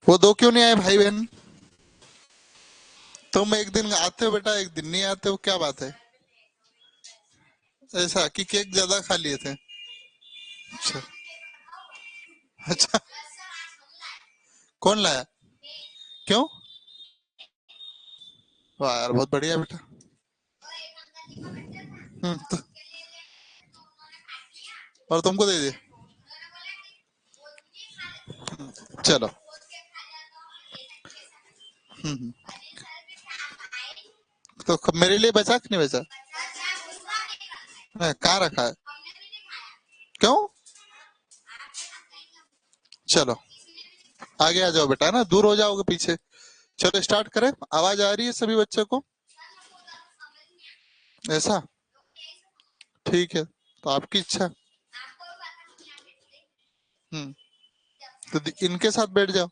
वो दो क्यों नहीं आए भाई बहन? तुम एक दिन आते हो बेटा, एक दिन नहीं आते हो, क्या बात है? ऐसा कि केक ज्यादा खा लिए थे? अच्छा। अच्छा। कौन लाया? क्यों? वाह यार, बहुत बढ़िया बेटा। तो, और तुमको दे दिए? चलो। हम्म। तो मेरे लिए बचा कि नहीं बचा? कहाँ रखा है? क्यों? चलो, आगे आ जाओ बेटा, ना दूर हो जाओगे पीछे। चलो स्टार्ट करें। आवाज आ रही है सभी बच्चों को? ऐसा? ठीक है, तो आपकी इच्छा। हम्म। तो इनके साथ बैठ जाओ।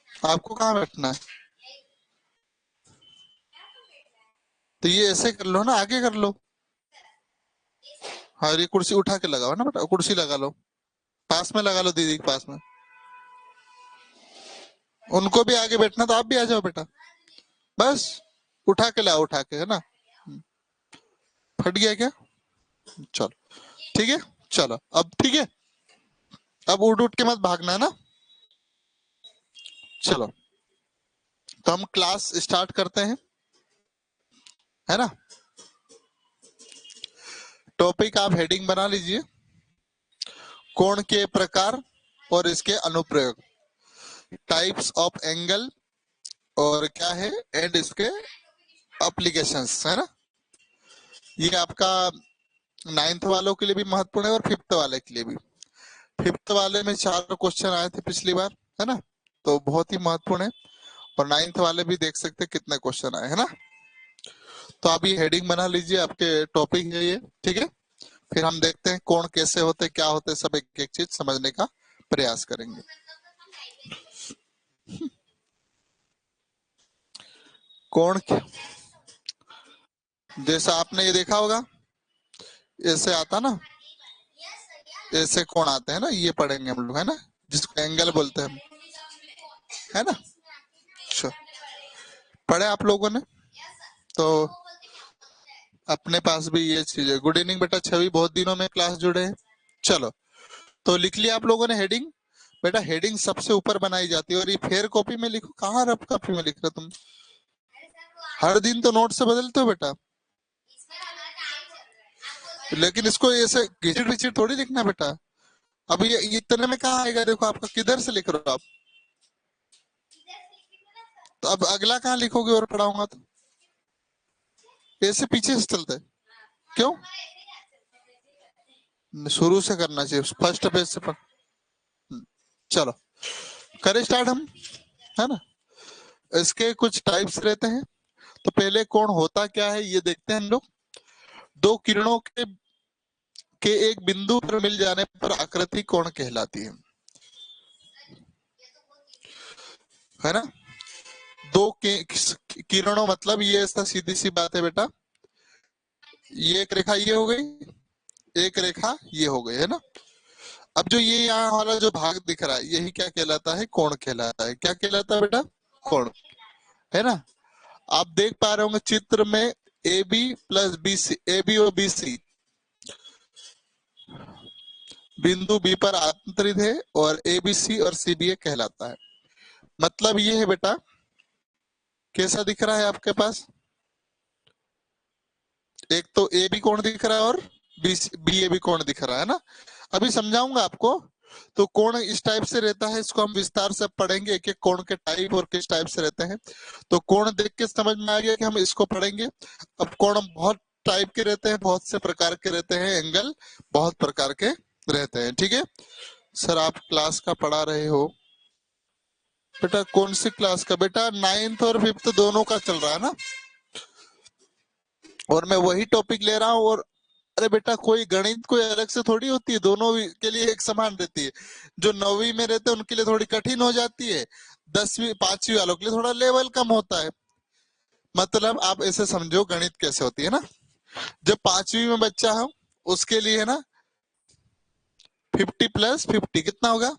आपको कहाँ बैठना है? तो ये ऐसे कर लो ना, आगे कर लो। हाँ, ये कुर्सी उठा के लगाओ ना बेटा, कुर्सी लगा लो। पास में लगा लो, दीदी के पास में। उनको भी आगे बैठना तो आप भी आ जाओ बेटा। बस उठा के लाओ, उठा के, है ना? फट गया क्या? चलो, ठीक है। चलो अब ठीक है। अब उठ उठ के मत भागना ना। चलो, तो हम क्लास स्टार्ट करते हैं, है ना? टॉपिक आप हेडिंग बना लीजिए, कोण के प्रकार और इसके अनुप्रयोग, टाइप्स ऑफ एंगल, और क्या है, एंड इसके एप्लीकेशंस, है ना? ये आपका नाइन्थ वालों के लिए भी महत्वपूर्ण है और फिफ्थ वाले के लिए भी। फिफ्थ वाले में 4 क्वेश्चन आए थे पिछली बार, है ना? तो बहुत ही महत्वपूर्ण है। और नाइन्थ वाले भी देख सकते हैं कितने क्वेश्चन आए, है ना? तो आप ये हेडिंग बना लीजिए, आपके टॉपिक है ये, ठीक है? फिर हम देखते हैं कोण कैसे होते, क्या होते, सब एक एक चीज समझने का प्रयास करेंगे। कोण जैसा आपने ये देखा होगा, ऐसे आता ना, ऐसे कोण आते हैं ना, ये पढ़ेंगे हम लोग, है ना? जिसको एंगल बोलते हैं हम, है ना? अच्छा, पढ़े आप लोगों ने? तो अपने पास भी ये चीज है। गुड इवनिंग बेटा छवि, बहुत दिनों में क्लास जुड़े हैं। चलो, तो लिख लिया आप लोगों ने हेडिंग? बेटा हेडिंग सबसे ऊपर बनाई जाती है, और ये फेयर कॉपी में लिखो। कहाँ रफ कॉपी में लिख रहे तुम? हर दिन तो नोट से बदलते हो बेटा। लेकिन इसको ऐसे घिचड़ विचड़ थोड़ी लिखना बेटा। अब ये इतने में कहाँ आएगा? देखो आपका किधर से लिख रहे हो आप? तो अब अगला कहाँ लिखोगे और पढ़ाऊंगा तो? ऐसे पीछे से चलते है। क्यों? शुरू से करना चाहिए, फर्स्ट पेज से पढ़। चलो, करें स्टार्ट हम, है ना? इसके कुछ टाइप्स रहते हैं। तो पहले कोण होता क्या है ये देखते हैं हम लोग। दो किरणों के एक बिंदु पर मिल जाने पर आकृति कोण कहलाती है ना? दो किरणों मतलब ये ऐसा सीधी सी बात है बेटा। ये एक रेखा ये हो गई, एक रेखा ये हो गई, है ना? अब जो ये यहाँ वाला जो भाग दिख रहा है, यही क्या कहलाता है? कोण कहलाता है। क्या कहलाता है बेटा? कोण, है ना? आप देख पा रहे होंगे चित्र में, A B plus B C, A B और बी सी बिंदु बी पर आंतरित है, और ए बी सी और सी बी ए कहलाता है। मतलब ये है बेटा, कैसा दिख रहा है आपके पास? एक तो ए बी कोण दिख रहा है, और बी ए बी कोण दिख रहा है ना? अभी समझाऊंगा आपको। तो कोण इस टाइप से रहता है, इसको हम विस्तार से पढ़ेंगे, एक एक कोण के टाइप और किस टाइप से रहते हैं। तो कोण देख के समझ में आ गया कि हम इसको पढ़ेंगे। अब कोण बहुत टाइप के रहते हैं, बहुत से प्रकार के रहते हैं, एंगल बहुत प्रकार के रहते हैं, ठीक है? सर आप क्लास का पढ़ा रहे हो बेटा? कौन सी क्लास का बेटा? नाइन्थ और फिफ्थ दोनों का चल रहा है ना? और मैं वही टॉपिक ले रहा हूँ। और अरे बेटा, कोई गणित कोई अलग से थोड़ी होती है, दोनों के लिए एक समान रहती है। जो 9वीं में रहते हैं उनके लिए थोड़ी कठिन हो जाती है, 10वीं 5वीं वालों के लिए थोड़ा लेवल कम होता है। मतलब आप ऐसे समझो गणित कैसे होती है ना। जब 5वीं में बच्चा हो, उसके लिए है ना, 50 प्लस 50 कितना होगा,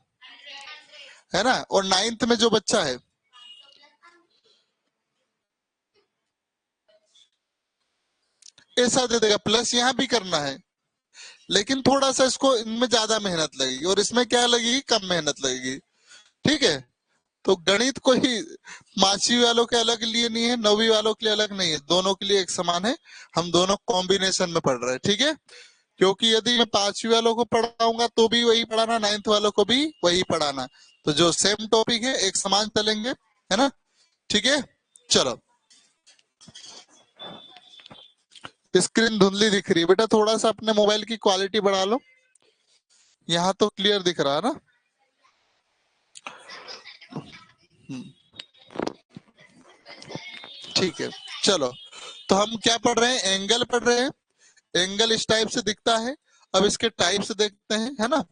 है ना। और 9th में जो बच्चा है ऐसा दे देगा, प्लस यहाँ भी करना है, लेकिन थोड़ा सा इसको इनमें ज्यादा मेहनत लगेगी और इसमें क्या लगेगी, कम मेहनत लगेगी। ठीक है, तो गणित कोई 5वीं वालों के अलग लिए नहीं है, 9वीं वालों के लिए अलग नहीं है, दोनों के लिए एक समान है। हम दोनों कॉम्बिनेशन में पढ़ रहे हैं, ठीक है। क्योंकि यदि मैं 5वीं वालों को पढ़ाऊंगा तो भी वही पढ़ाना, 9th वालों को भी वही पढ़ाना, तो जो सेम टॉपिक है एक समान चलेंगे, है ना। ठीक है, चलो। स्क्रीन धुंधली दिख रही है बेटा, थोड़ा सा अपने मोबाइल की क्वालिटी बढ़ा लो, यहाँ तो क्लियर दिख रहा है ना। ठीक है, चलो। तो हम क्या पढ़ रहे हैं, एंगल पढ़ रहे हैं। एंगल इस टाइप से दिखता है। अब इसके टाइप से देखते हैं, है ना।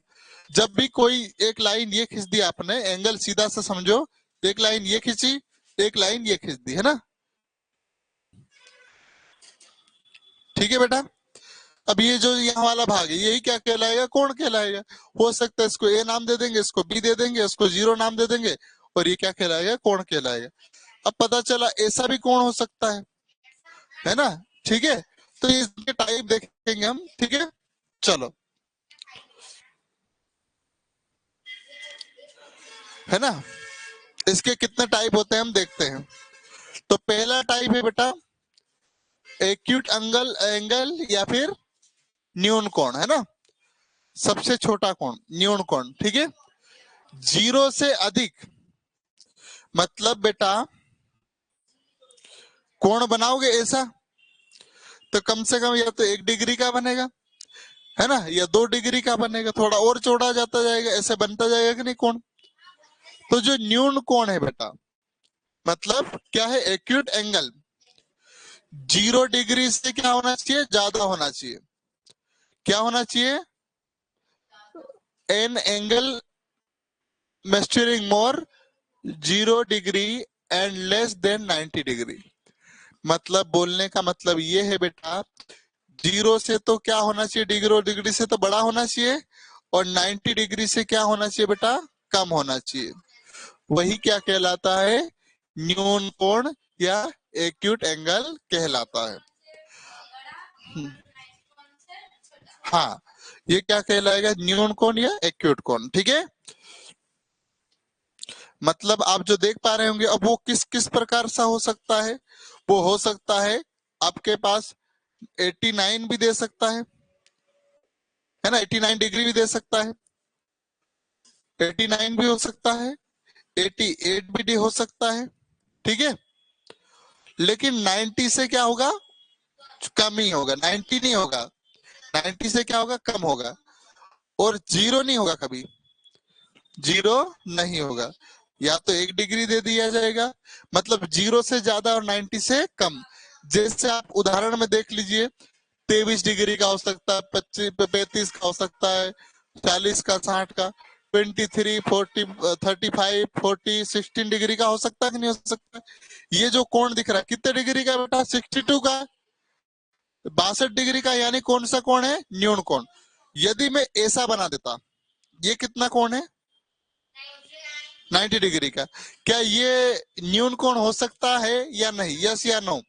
जब भी कोई एक लाइन ये खींच दी आपने, एंगल सीधा सा समझो, एक लाइन ये खींची, एक लाइन ये खींच दी, है ना। ठीक है बेटा। अब ये जो यहाँ वाला भाग है यही क्या कहलाएगा, कोण कहलाएगा। हो सकता है इसको ए नाम दे देंगे, इसको बी दे देंगे, इसको 0 नाम दे देंगे, और ये क्या कहलाएगा, कोण कहलाएगा। अब पता चला ऐसा भी कोण हो सकता है ना। ठीक है, तो इसके टाइप देखेंगे हम, ठीक है। चलो, है ना। इसके कितने टाइप होते हैं हम देखते हैं। तो पहला टाइप है बेटा एक्यूट एंगल, एंगल या फिर न्यून कोण, है ना। सबसे छोटा कोण न्यून कोण, ठीक है। 0 से अधिक मतलब बेटा कोण बनाओगे ऐसा तो कम से कम या तो 1 डिग्री का बनेगा, है ना, या 2 डिग्री का बनेगा, थोड़ा और चौड़ा जाता जाएगा, ऐसे बनता जाएगा कि नहीं कोण। तो जो न्यून कोण है बेटा, मतलब क्या है, एक्यूट एंगल 0 डिग्री से क्या होना चाहिए, ज्यादा होना चाहिए। क्या होना चाहिए, an angle measuring more 0 degree and less than 90 degree. मतलब बोलने का मतलब ये है बेटा, 0 से तो क्या होना चाहिए, डिग्री, डिग्री से तो बड़ा होना चाहिए, और 90 डिग्री से क्या होना चाहिए बेटा, कम होना चाहिए। वही क्या कहलाता है, न्यून कोण या एक्यूट एंगल कहलाता है। हाँ, ये क्या कहलाएगा, न्यून कोण या एक्यूट कोण, ठीक है। मतलब आप जो देख पा रहे होंगे, अब वो किस किस प्रकार सा हो सकता है। वो हो सकता है आपके पास 89 भी दे सकता है ना, 89 डिग्री भी दे सकता है, 89 भी हो सकता है, 88 भी हो सकता है, ठीक है। लेकिन 90 से क्या होगा, कम ही होगा, 90 नहीं होगा, 90 से क्या होगा, कम होगा। और 0 नहीं होगा कभी, 0 नहीं होगा। या तो 1 डिग्री दे दिया जाएगा, मतलब 0 से ज्यादा और 90 से कम। जैसे आप उदाहरण में देख लीजिए, 23 डिग्री का हो सकता है, 25 35 का हो सकता है, 40 का, 60 का, 23, 40, 35, 40, 16 डिग्री का हो सकता है कि नहीं हो सकता। ये जो कोण दिख रहा है कितने डिग्री का बेटा, 62 का, 62 डिग्री का, यानी कौन सा कोण है, न्यून कोण। यदि मैं ऐसा बना देता, ये कितना कोण है, 90 डिग्री का, क्या ये न्यून कोण हो सकता है या नहीं, यस या नो।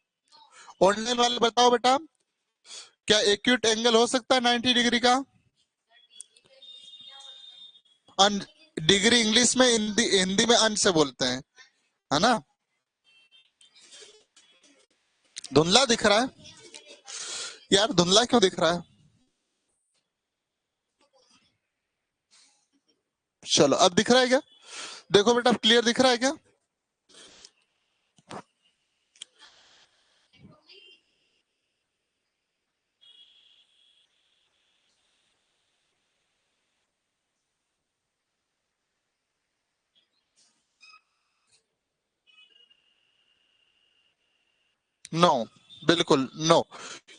ऑनलाइन वाले बताओ बेटा, क्या एक्यूट एंगल हो सकता है 90 डिग्री का। डिग्री इंग्लिश में, हिंदी हिंदी में अंश से बोलते हैं, है ना। धुंधला दिख रहा है यार, धुंधला क्यों दिख रहा है। चलो अब दिख रहा है क्या, देखो बेटा, अब क्लियर दिख रहा है क्या। नो, बिल्कुल नो।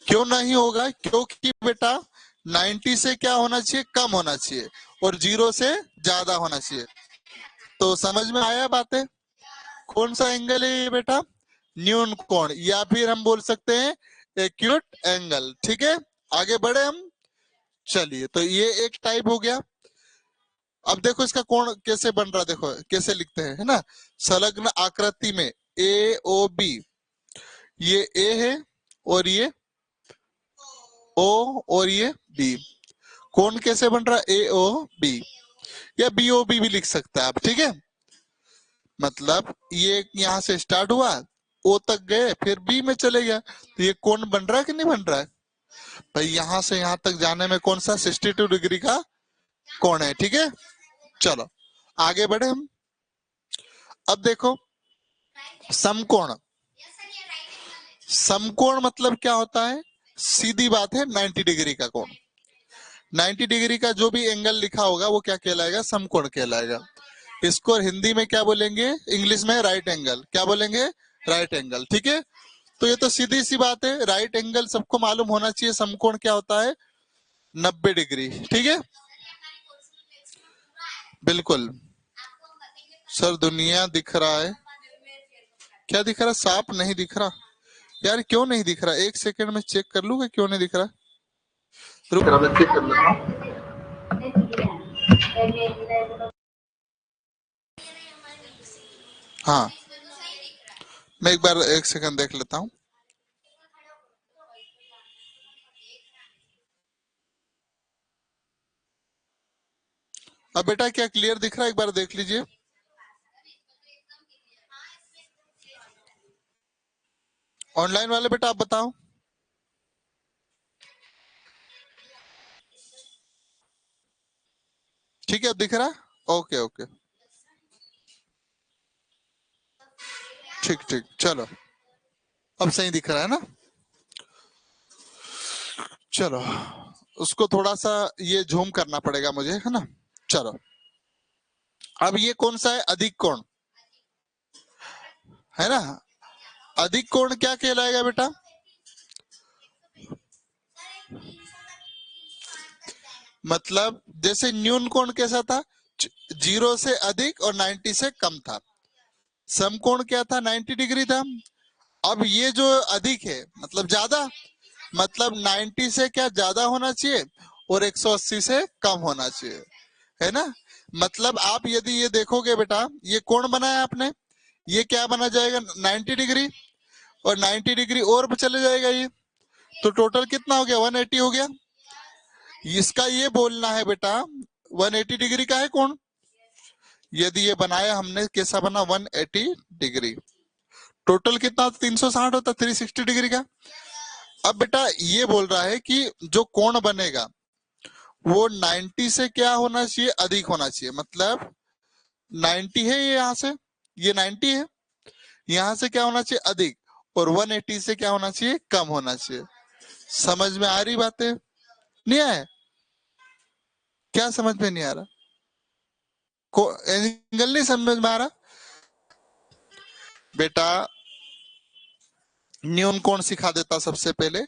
क्यों नहीं होगा, क्योंकि बेटा 90 से क्या होना चाहिए, कम होना चाहिए, और 0 से ज्यादा होना चाहिए। तो समझ में आया बातें। कौन सा एंगल है ये बेटा, न्यून कोण, या फिर हम बोल सकते हैं एक्यूट एंगल, ठीक है। आगे बढ़े हम, चलिए। तो ये एक टाइप हो गया। अब देखो इसका कोण कैसे बन रहा है, देखो कैसे लिखते हैं, है ना, संलग्न आकृति में ए ओ बी, ये ए है और ये ओ और ये बी, कोण कैसे बन रहा है ए ओ बी, या बी ओ बी भी लिख सकते हैं आप, ठीक है। मतलब ये यहां से स्टार्ट हुआ, ओ तक गए, फिर बी में चले गया, तो ये कोण बन रहा है कि नहीं बन रहा है भाई, यहां से यहां तक जाने में कौन सा 62 डिग्री का कोण है, ठीक है। चलो आगे बढ़े हम। अब देखो समकोण, समकोण मतलब क्या होता है, सीधी बात है 90 डिग्री का कोण, 90 डिग्री का जो भी एंगल लिखा होगा वो क्या कहलाएगा, समकोण कहलाएगा। इसको हिंदी में क्या बोलेंगे, इंग्लिश में राइट एंगल, क्या बोलेंगे, राइट एंगल, ठीक है। तो ये तो सीधी सी बात है, राइट एंगल सबको मालूम होना चाहिए, समकोण क्या होता है 90 डिग्री, ठीक है। बिल्कुल सर, दुनिया दिख रहा है, क्या दिख रहा, सांप नहीं दिख रहा यार, क्यों नहीं दिख रहा, एक सेकंड में चेक कर लूंगा क्यों नहीं दिख रहा, रुक चेक कर लेता हूं। हाँ मैं एक बार एक सेकंड देख लेता हूँ। अब बेटा क्या क्लियर दिख रहा है, एक बार देख लीजिए। ऑनलाइन वाले बेटा आप बताओ, ठीक है, अब दिख रहा है, ओके ओके, ठीक ठीक, चलो अब सही दिख रहा है ना। चलो उसको थोड़ा सा ये झूम करना पड़ेगा मुझे, है ना। चलो अब ये कौन सा है, अधिक कोण, है ना। अधिक कोण क्या कहलाएगा बेटा, मतलब जैसे न्यून कोण कैसा था, 0 से अधिक और 90 से कम था, समकोण क्या था 90 डिग्री था। अब ये जो अधिक है मतलब ज्यादा, मतलब 90 से क्या ज्यादा होना चाहिए और 180 से कम होना चाहिए, है ना। मतलब आप यदि ये देखोगे बेटा, ये कोण बनाया आपने, ये क्या बना जाएगा 90 डिग्री, और 90 डिग्री और चले जाएगा ये, तो टोटल कितना हो गया 180 हो गया। इसका ये बोलना है बेटा 180 डिग्री का है कोण, यदि ये बनाया हमने कैसा बना 180 डिग्री, टोटल कितना 360 होता 360 डिग्री का। अब बेटा ये बोल रहा है कि जो कोण बनेगा वो 90 से क्या होना चाहिए, अधिक होना चाहिए, मतलब 90 है ये, यहाँ से ये 90 है, यहाँ से क्या होना चाहिए अधिक, और 180 से क्या होना चाहिए कम होना चाहिए। समझ में आ रही बातें, नहीं आए, क्या समझ में नहीं आ रहा, को एंगल नहीं समझ में आ रहा बेटा, न्यून कोण सिखा देता सबसे पहले,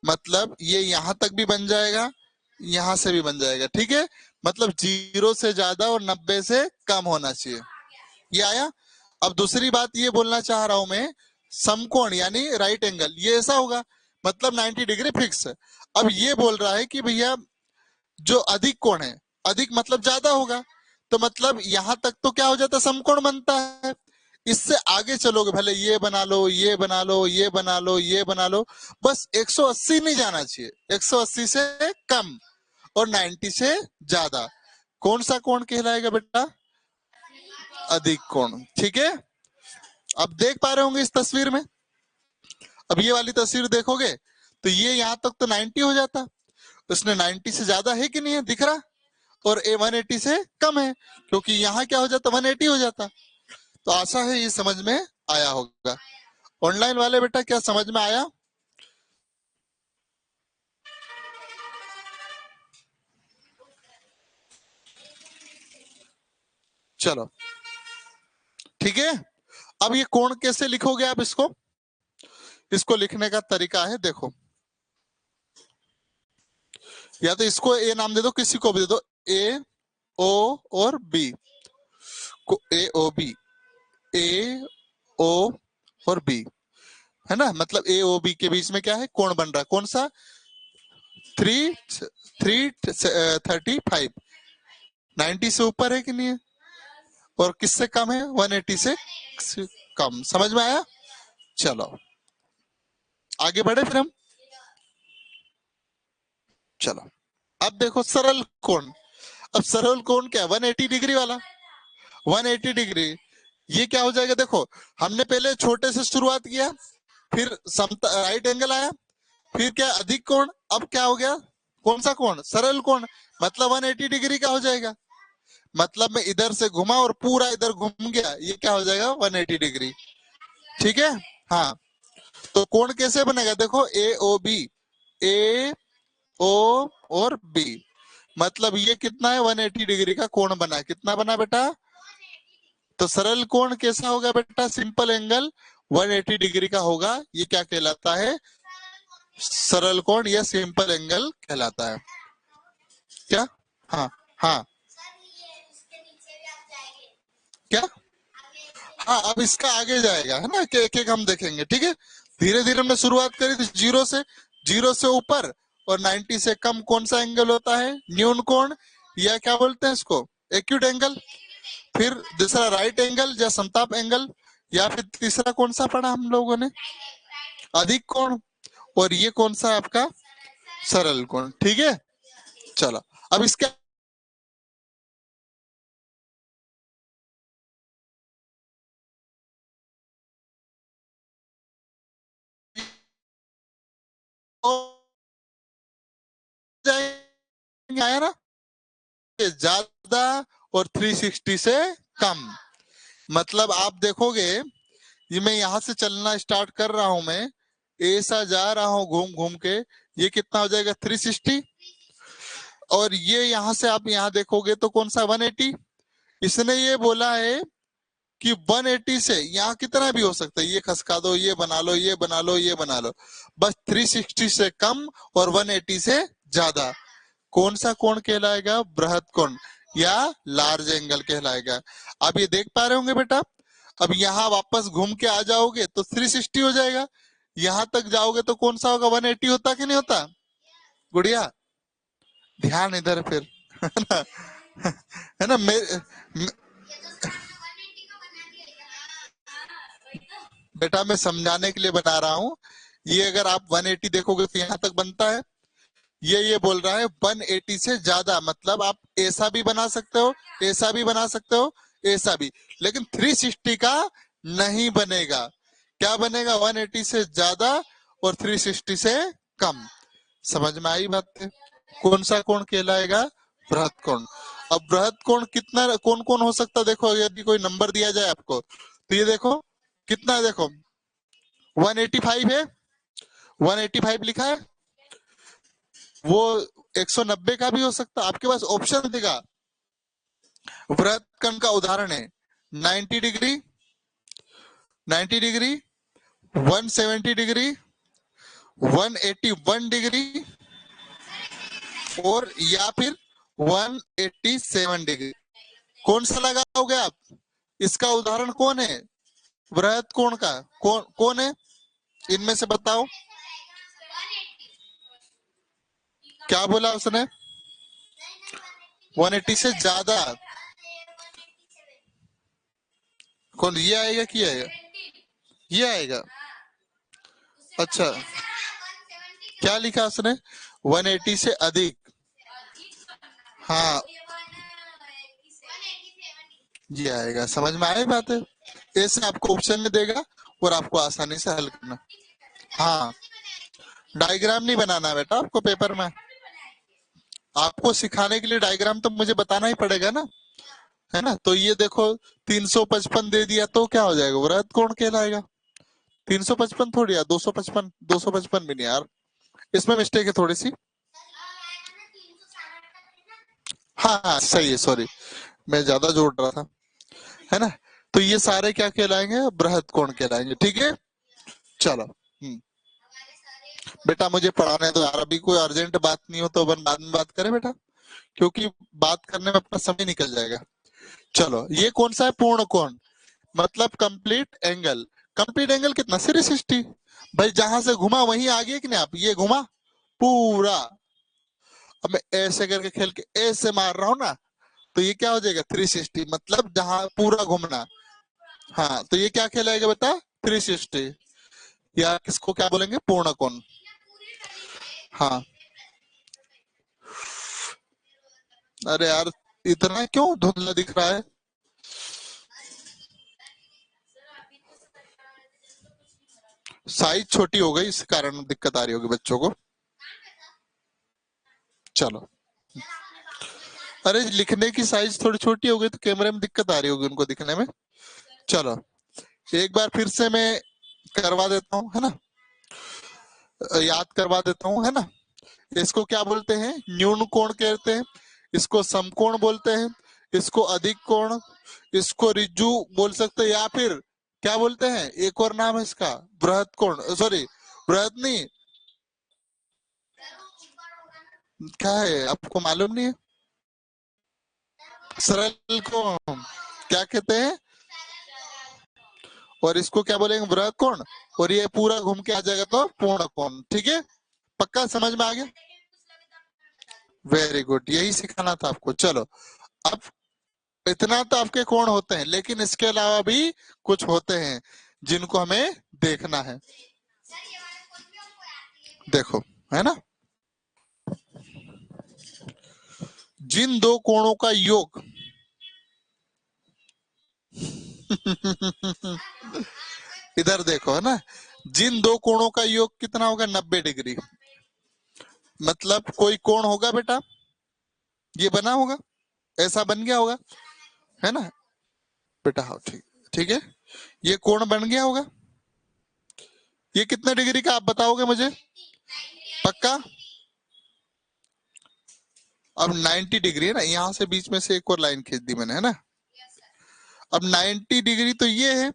मतलब ये यहां तक भी बन जाएगा, यहां से भी बन जाएगा, ठीक है। मतलब 0 से ज्यादा और 90 से कम होना चाहिए, ये आया। अब दूसरी बात ये बोलना चाह रहा हूं मैं, समकोण यानी राइट एंगल ये ऐसा होगा, मतलब 90 डिग्री फिक्स है। अब ये बोल रहा है कि भैया जो अधिक कोण है, अधिक मतलब ज्यादा होगा, तो मतलब यहां तक तो क्या हो जाता है समकोण बनता है, इससे आगे चलोगे भले ये बना लो ये बना लो ये बना लो ये बना लो, बस 180 नहीं जाना चाहिए, 180 से कम और 90 से ज्यादा, कौन सा कोण कहलाएगा बेटा, अधिक कोण, ठीक है। अब देख पा रहे होंगे इस तस्वीर में, अब ये वाली तस्वीर देखोगे तो ये यहाँ तक तो 90 हो जाता, उसने 90 से ज्यादा है कि नहीं है दिख रहा, और ए 180 से कम है, क्योंकि यहाँ क्या हो जाता 180 हो जाता। तो आशा है ये समझ में आया होगा। ऑनलाइन वाले बेटा क्या समझ में आया, चलो ठीक है। अब ये कोण कैसे लिखोगे आप इसको, इसको लिखने का तरीका है देखो, या तो इसको ए नाम दे दो, किसी को भी दे दो, ए ओ और बी, ए ओ बी, ए ओ और बी, है ना, मतलब ए ओ बी के बीच में क्या है कोण बन रहा है, कौन सा 335, 90 से ऊपर है कि नहीं है, और किससे कम है, 180 से कम। समझ में आया? चलो आगे बढ़े फिर हम। चलो अब देखो सरल कोण। अब सरल कोण क्या है, 180 डिग्री वाला। 180 डिग्री ये क्या हो जाएगा, देखो हमने पहले छोटे से शुरुआत किया, फिर राइट एंगल आया, फिर क्या अधिक कोण, अब क्या हो गया, कौन सा कोण, सरल कोण। मतलब 180 डिग्री का हो जाएगा। मतलब मैं इधर से घुमा और पूरा इधर घूम गया, ये क्या हो जाएगा, 180 डिग्री। ठीक है। हाँ तो कोण कैसे बनेगा, देखो ए ओ बी, ए ओ और बी, मतलब ये कितना है, 180 डिग्री का कोण बना। कितना बना बेटा, तो सरल कोण कैसा होगा बेटा, सिंपल एंगल 180 डिग्री का होगा। ये क्या कहलाता है, सरल कोण या सिंपल एंगल कहलाता है। क्या? हाँ हाँ क्या, हाँ अब इसका आगे जाएगा है ना, कि एक एक हम देखेंगे। ठीक है, धीरे धीरे हमने शुरुआत करी थी जीरो से। जीरो से ऊपर और 90 से कम कौन सा एंगल होता है, न्यून कोण, या क्या बोलते हैं इसको, एक्यूट एंगल। फिर दूसरा राइट एंगल या समताप एंगल, या फिर तीसरा कौन सा पढ़ा हम लोगों ने, अधिक कोण। और ये कौन सा है आपका, सरल कोण। ठीक है, चलो अब इसके जाएंगे, आया ना, ज्यादा और 360 से कम। मतलब आप देखोगे, ये मैं यहां से चलना स्टार्ट कर रहा हूं, मैं ऐसा जा रहा हूं घूम घूम के, ये कितना हो जाएगा 360। और ये यहां से आप यहां देखोगे तो कौन सा 180। इसने ये बोला है कि 180 से यहाँ कितना भी हो सकता है, ये खसका दो, ये बना लो, ये बना लो, ये बना लो, बस 360 से कम और 180 से ज्यादा कौन सा कोण कहलाएगा, बृहद कोण या लार्ज एंगल कहलाएगा। अब ये देख पा रहे होंगे बेटा, अब यहाँ वापस घूम के आ जाओगे तो 360 हो जाएगा, यहाँ तक जाओगे तो कौन सा होगा, 180 होता कि नहीं होता। गुड़िया ध्यान इधर फिर है ना, है ना। बेटा मैं समझाने के लिए बना रहा हूँ। ये अगर आप 180 देखोगे तो यहाँ तक बनता है, ये बोल रहा है 180 से ज्यादा, मतलब आप ऐसा भी बना सकते हो, ऐसा भी बना सकते हो, ऐसा भी, लेकिन 360 का नहीं बनेगा। क्या बनेगा, 180 से ज्यादा और 360 से कम। समझ में आई बात है? कौन सा कोण कहलाएगा, बृहद कोण। अब बृहद कोण कितना, कौन कौन हो सकता है, देखो यदि कोई नंबर दिया जाए आपको तो ये देखो कितना है, देखो 185 है, 185 लिखा है, वो 190 का भी हो सकता है, आपके पास ऑप्शन देगा। वृत्त कोण का उदाहरण है 90 डिग्री, 90 डिग्री, 170 डिग्री, 181 डिग्री, और या फिर 187 डिग्री। कौन सा लगाओगे आप, इसका उदाहरण कौन है, वृहद कोण का कौन कौन है, इनमें से बताओ। क्या बोला उसने, 180 से ज्यादा, कौन, ये आएगा कि आएगा, ये आएगा। अच्छा क्या लिखा उसने, 180 से अधिक। हाँ ये आएगा, समझ में आए बात है। ऐसे आपको ऑप्शन में देगा और आपको आसानी से हल करना। हाँ डायग्राम नहीं बनाना बेटा आपको पेपर में, आपको सिखाने के लिए डायग्राम तो मुझे बताना ही पड़ेगा ना, है ना। तो ये देखो 355 दे दिया तो क्या हो जाएगा, वृहद कोण कहलाएगा। 355 थोड़ी यार, 255, 255 भी नहीं यार, इसमें मिस्टेक है थोड़ी सी। हाँ हाँ सही है, सॉरी मैं ज्यादा जोड़ रहा था, है ना। तो ये सारे क्या कहलाएंगे, बृहद कोण कहलाएंगे। ठीक है चलो बेटा मुझे पढ़ाने दो यार, अभी कोई अर्जेंट बात नहीं हो तो अपन बाद में बात करें बेटा, क्योंकि बात करने में अपना समय निकल जाएगा। चलो ये कौन सा है, पूर्ण कोण, मतलब कंप्लीट एंगल। कंप्लीट एंगल कितना, 360। भाई जहां से घुमा वहीं आ गए कि नहीं आप, ये घुमा पूरा, अब मैं ऐसे करके खेल के ऐसे मार रहा हूं ना, तो ये क्या हो जाएगा 360, मतलब जहां पूरा घूमना। हाँ, तो ये क्या कहलाएगा बेटा 360, या किसको क्या बोलेंगे पूर्ण कोण। हाँ, अरे यार इतना क्यों धुंधला दिख रहा है। साइज छोटी हो गई, इस कारण दिक्कत आ रही होगी बच्चों को। चलो, अरे लिखने की साइज थोड़ी छोटी हो गई तो कैमरे में दिक्कत आ रही होगी उनको दिखने में। चलो, एक बार फिर से मैं करवा देता हूँ, है ना, याद करवा देता हूँ, है ना। इसको क्या बोलते हैं, न्यून कोण कहते हैं, इसको समकोण बोलते हैं, इसको अधिक कोण, इसको रिज्जु बोल सकते हैं, या फिर क्या बोलते हैं, एक और नाम है इसका बृहद कोण, सॉरी बृहद नहीं, क्या है आपको मालूम नहीं है, सरल कोण क्या कहते हैं, और इसको क्या बोलेंगे बृहद कोण, और ये पूरा घूम के आ जाएगा तो पूर्ण कोण। ठीक है, पक्का समझ में आ गया। वेरी गुड, यही सिखाना था आपको। चलो, अब इतना तो आपके कोण होते हैं, लेकिन इसके अलावा भी कुछ होते हैं जिनको हमें देखना है। देखो, है ना, जिन दो कोणों का योग इधर देखो, है ना, जिन दो कोणों का योग कितना होगा 90 डिग्री। मतलब कोई कोण होगा बेटा, ये बना होगा, ऐसा बन गया होगा, है ना बेटा। हाँ ठीक, ठीक है, ये कोण बन गया होगा, ये कितने डिग्री का आप बताओगे मुझे, पक्का। अब 90 डिग्री है ना, यहाँ से बीच में से एक और लाइन खींच दी मैंने, है ना। अब 90 डिग्री तो ये है,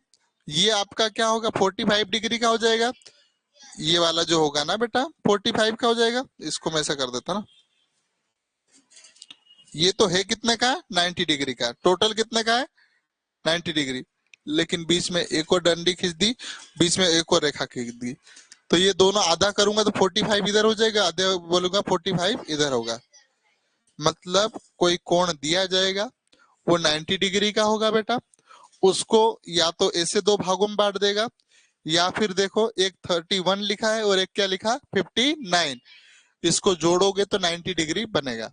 ये आपका क्या होगा 45 डिग्री का हो जाएगा, ये वाला जो होगा ना बेटा 45 का हो जाएगा। इसको मैं ऐसा कर देता ना, ये तो है कितने का है 90 डिग्री का, टोटल कितने का है 90 डिग्री, लेकिन बीच में एक और डंडी खींच दी, बीच में एक और रेखा खींच दी, तो ये दोनों आधा करूंगा तो 45 इधर हो जाएगा, आधे बोलूंगा 45 इधर होगा। मतलब कोई कोण दिया जाएगा, वो 90 डिग्री का होगा बेटा, उसको या तो ऐसे दो भागों में बांट देगा, या फिर देखो एक 31 लिखा है और एक क्या लिखा 59, इसको जोड़ोगे तो 90 डिग्री बनेगा।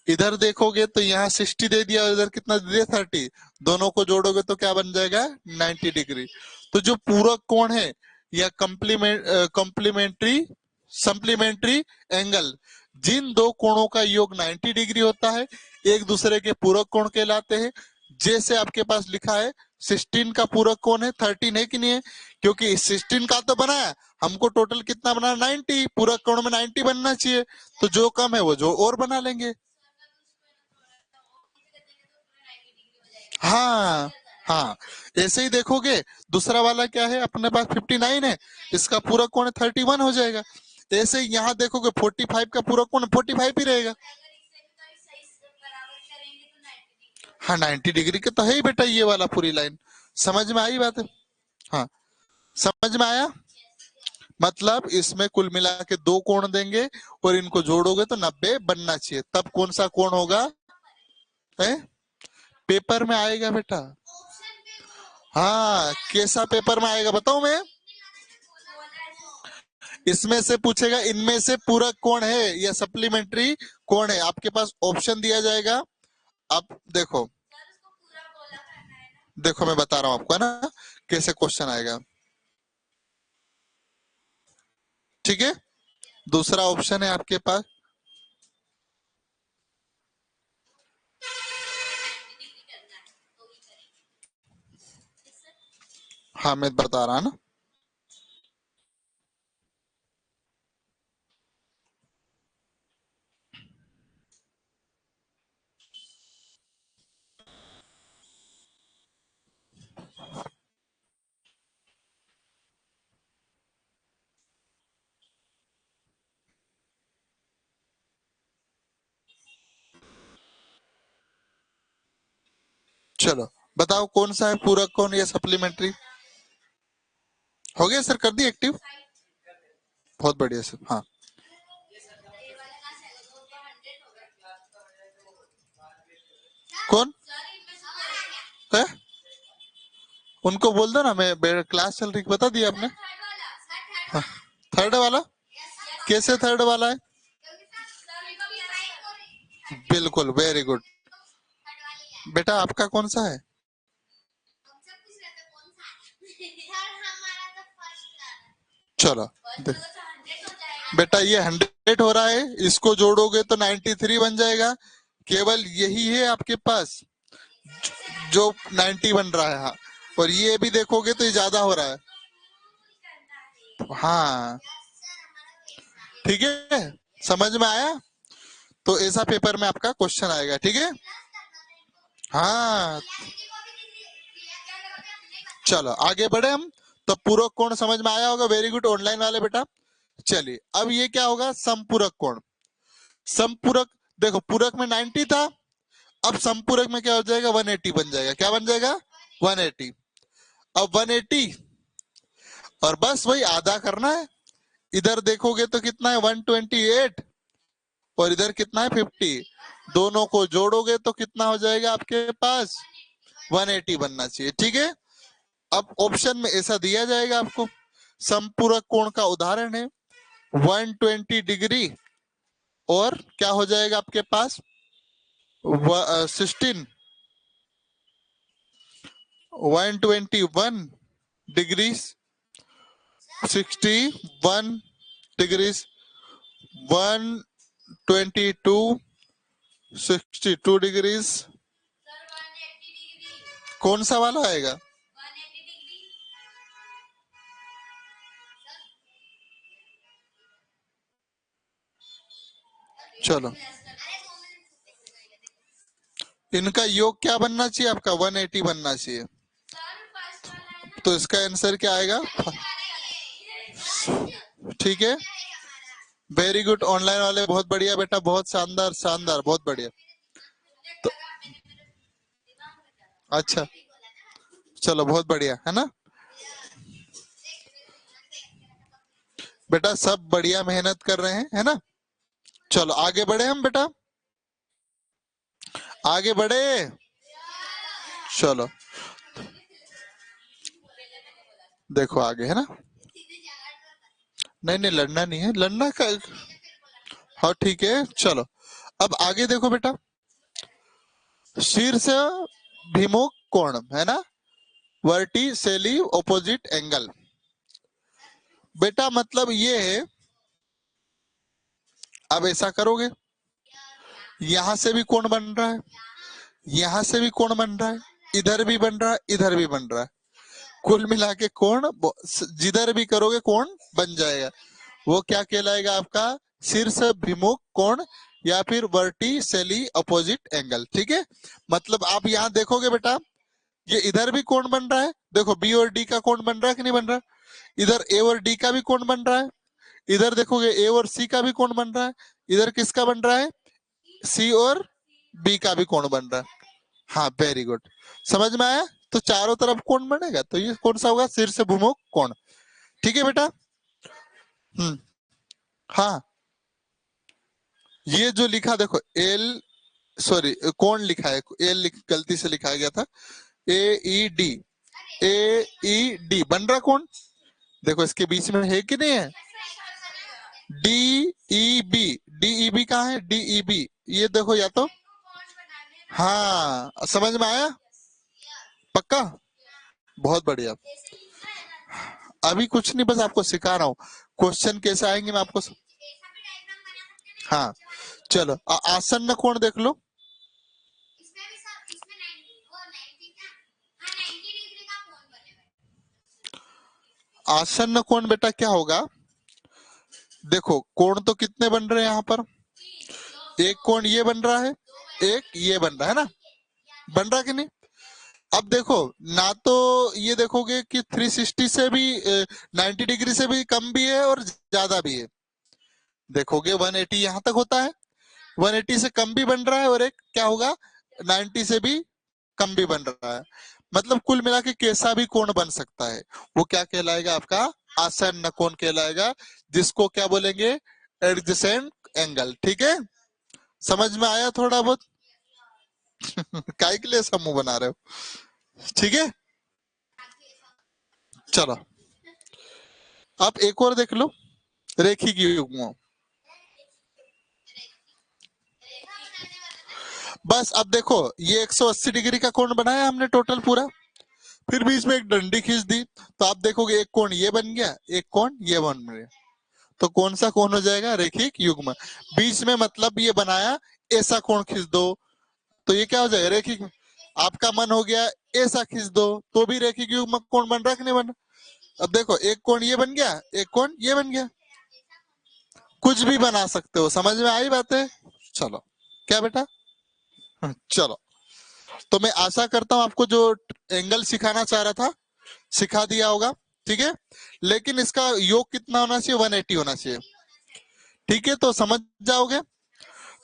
इधर देखोगे तो यहाँ 60 दे दिया और इधर कितना दे दिया 30, दोनों को जोड़ोगे तो क्या बन जाएगा 90 डिग्री। तो जो पूरक कोण है या कॉम्प्लीमेंट्री सप्लीमेंट्री एंगल, जिन दो कोणों का योग 90 डिग्री होता है, एक दूसरे के पूरक कोण कहलाते हैं। जैसे आपके पास लिखा है 16 का पूरक कोण है, 13 है कि नहीं है, क्योंकि 16 का तो बना है, हमको टोटल कितना बना 90, पूरक कोण में 90 बनना चाहिए, तो जो कम है वो जो और बना लेंगे। हाँ, हाँ, ऐसे ही देखोगे, दूसरा वाला क्या है अपने पास 59 है, इसका पूरा कोण 31 हो जाएगा। ऐसे ही यहाँ देखोगे 45 का पूरा कोण 45 ही रहेगा। हाँ 90 डिग्री का तो है ही बेटा ये वाला पूरी लाइन। समझ में आई बात है, हाँ समझ में आया। मतलब इसमें कुल मिला के दो कोण देंगे और इनको जोड़ोगे तो 90 बनना चाहिए, तब कौन सा कोण होगा, है पेपर में आएगा बेटा। हाँ, कैसा पेपर में आएगा बताओ मैं, इसमें से पूछेगा इनमें से पूरक कौन है या सप्लीमेंट्री कौन है, आपके पास ऑप्शन दिया जाएगा। आप देखो, देखो मैं बता रहा हूं आपको, है ना, कैसे क्वेश्चन आएगा। ठीक है, दूसरा ऑप्शन है आपके पास, हाँ मैं बता रहा ना, चलो बताओ कौन सा है पूरक कौन या सप्लीमेंट्री। हो गया सर, कर दी एक्टिव, बहुत बढ़िया सर। हाँ उनको बोल दो ना, मैं क्लास चल रही, बता दिया आपने। हाँ, थर्ड वाला कैसे थर्ड वाला है? बिल्कुल, वेरी गुड। बेटा आपका कौन सा है? चलो बेटा, ये 100 हो रहा है, इसको जोड़ोगे तो 93 बन जाएगा। केवल यही है आपके पास जो 90 बन रहा है। हाँ, और ये भी देखोगे तो ये ज्यादा हो रहा है। हाँ ठीक है, समझ में आया? तो ऐसा पेपर में आपका क्वेश्चन आएगा, ठीक है। हाँ चलो आगे बढ़े हम। तो पूरक कोण समझ में आया होगा, वेरी गुड ऑनलाइन वाले बेटा। चलिए अब ये क्या होगा, समपूरक कोण। समपूरक, देखो पूरक में 90 था, अब समपूरक में क्या हो जाएगा, 180 बन जाएगा। क्या बन जाएगा, 180। अब 180 और बस वही आधा करना है। इधर देखोगे तो कितना है, 128, और इधर कितना है, 50। दोनों को जोड़ोगे तो कितना हो जाएगा आपके पास, 180 बनना चाहिए, ठीक है। अब ऑप्शन में ऐसा दिया जाएगा आपको, समपूरक कोण का उदाहरण है 120 डिग्री, और क्या हो जाएगा आपके पास 16 121 डिग्रीज, 61 डिग्रीज, 122 62 डिग्रीज। कौन सा वाला आएगा? चलो इनका योग क्या बनना चाहिए आपका, 180 बनना चाहिए। तो इसका आंसर क्या आएगा, ठीक है। वेरी गुड ऑनलाइन वाले, बहुत बढ़िया बेटा, बहुत शानदार शानदार, बहुत बढ़िया। तो अच्छा, चलो बहुत बढ़िया है ना बेटा, सब बढ़िया मेहनत कर रहे हैं, है ना। चलो आगे बढ़े हम बेटा, आगे बढ़े। चलो देखो आगे, है ना। नहीं नहीं, लड़ना नहीं है, लड़ना का। हाँ ठीक है, चलो अब आगे देखो बेटा, शीर्ष भिमुख कोण, है ना, वर्टिसेली ऑपोजिट एंगल। बेटा मतलब ये है, अब ऐसा करोगे, यहां से भी कोण बन रहा है, यहां से भी कोण बन रहा है, इधर भी बन रहा है, इधर भी बन रहा है। कुल मिला के कोण जिधर भी करोगे कोण बन जाएगा। वो क्या कहलाएगा आपका, शीर्ष भिमुख कोण, या फिर वर्टिसेली अपोजिट एंगल, ठीक है। मतलब आप यहाँ देखोगे बेटा, ये इधर भी कोण बन रहा है, देखो बी और डी का कोण बन रहा है कि नहीं बन रहा, इधर ए और डी का भी कोण बन रहा है, इधर देखोगे ए और सी का भी कोण बन रहा है, इधर किसका बन रहा है, सी और बी का भी कोण बन रहा है। हाँ वेरी गुड, समझ में आया। तो चारों तरफ कोण बनेगा, तो ये कौन सा होगा, शीर्ष भूमुख कोण, ठीक है बेटा। हाँ ये जो लिखा देखो एल, सॉरी कोण लिखा है, एल गलती से लिखा गया था, ए ई डी, ए ई डी बन रहा कौन, देखो इसके बीच में है कि नहीं है, D E B, D E B कहाँ है, डी ई बी, ये देखो या तो, हाँ समझ में आया, पक्का, बहुत बढ़िया। अभी कुछ नहीं, बस आपको सिखा रहा हूँ, क्वेश्चन कैसे आएंगे मैं आपको हाँ चलो आसन्न कोण देख लो, आसन्न कोण बेटा क्या होगा, देखो कोण तो कितने बन रहे हैं यहाँ पर, एक कोण ये बन रहा है, एक ये बन रहा है ना, बन रहा कि नहीं। अब देखो ना, तो ये देखोगे कि 360 से भी 90 डिग्री से भी कम भी है और ज्यादा भी है, देखोगे 180 यहाँ तक होता है, 180 से कम भी बन रहा है, और एक क्या होगा 90 से भी कम भी बन रहा है। मतलब कुल मिला के कैसा भी कोण बन सकता है, वो क्या कहलाएगा आपका, आसन्न कोण कहलाएगा, जिसको क्या बोलेंगे, एडजेसेंट एंगल, ठीक है। समझ में आया थोड़ा बहुत? काय के लिए समूह बना रहे हो, ठीक है। चलो अब एक और देख लो, रेखिक युग्मों। बस अब देखो, ये 180 डिग्री का कोण बनाया हमने टोटल पूरा, फिर बीच में एक डंडी खींच दी, तो आप देखोगे एक कोण ये बन गया, एक कोण ये बन गया, तो कौन सा कोण हो जाएगा? रेखिक युग्म। बीच में मतलब ये बनाया, ऐसा कोण खींच दो तो ये क्या हो जाएगा? रेखिक। आपका मन हो गया ऐसा खींच दो तो भी रेखिक युग्म कोण बन रहा है कि नहीं बन रहा? अब देखो एक कोण ये बन गया, एक कोण ये बन गया, कुछ भी बना सकते हो। समझ में आई बातें? चलो, क्या बेटा? चलो, तो मैं आशा करता हूं आपको जो एंगल सिखाना चाह रहा था सिखा दिया होगा, ठीक है। लेकिन इसका योग कितना होना चाहिए? 180 होना चाहिए, ठीक है। तो समझ जाओगे।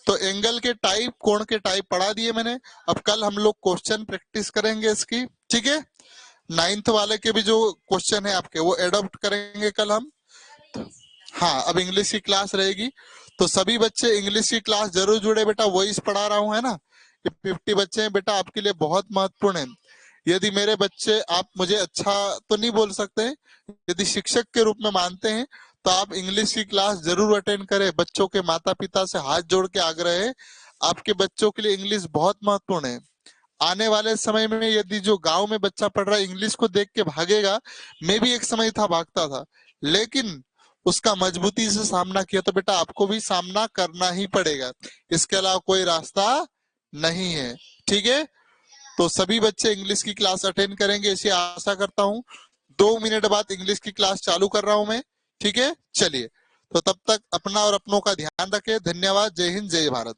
तो एंगल के टाइप, कोण के टाइप पढ़ा दिए मैंने। अब कल हम लोग क्वेश्चन प्रैक्टिस करेंगे इसकी, ठीक है। 9th वाले के भी जो क्वेश्चन है आपके वो एडॉप्ट करेंगे कल हम। हाँ, अब इंग्लिश की क्लास रहेगी, तो सभी बच्चे इंग्लिश की क्लास जरूर जुड़े बेटा। वॉइस पढ़ा रहा हूँ, है ना। ये 50 बच्चे हैं बेटा, आपके लिए बहुत महत्वपूर्ण है। यदि मेरे बच्चे, आप मुझे अच्छा तो नहीं बोल सकते, यदि शिक्षक के रूप में मानते हैं तो आप इंग्लिश की क्लास जरूर अटेंड करें। बच्चों के माता पिता से हाथ जोड़ के आग्रह है, आपके बच्चों के लिए इंग्लिश बहुत महत्वपूर्ण है। आने वाले समय में यदि जो गांव में बच्चा पढ़ रहा है इंग्लिश को देख के भागेगा, मैं भी एक समय था भागता था, लेकिन उसका मजबूती से सामना किया, तो बेटा आपको भी सामना करना ही पड़ेगा, इसके अलावा कोई रास्ता नहीं है, ठीक है। तो सभी बच्चे इंग्लिश की क्लास अटेंड करेंगे ऐसी आशा करता हूँ। 2 मिनट बाद इंग्लिश की क्लास चालू कर रहा हूं मैं, ठीक है। चलिए, तो तब तक अपना और अपनों का ध्यान रखें। धन्यवाद। जय हिंद, जय भारत।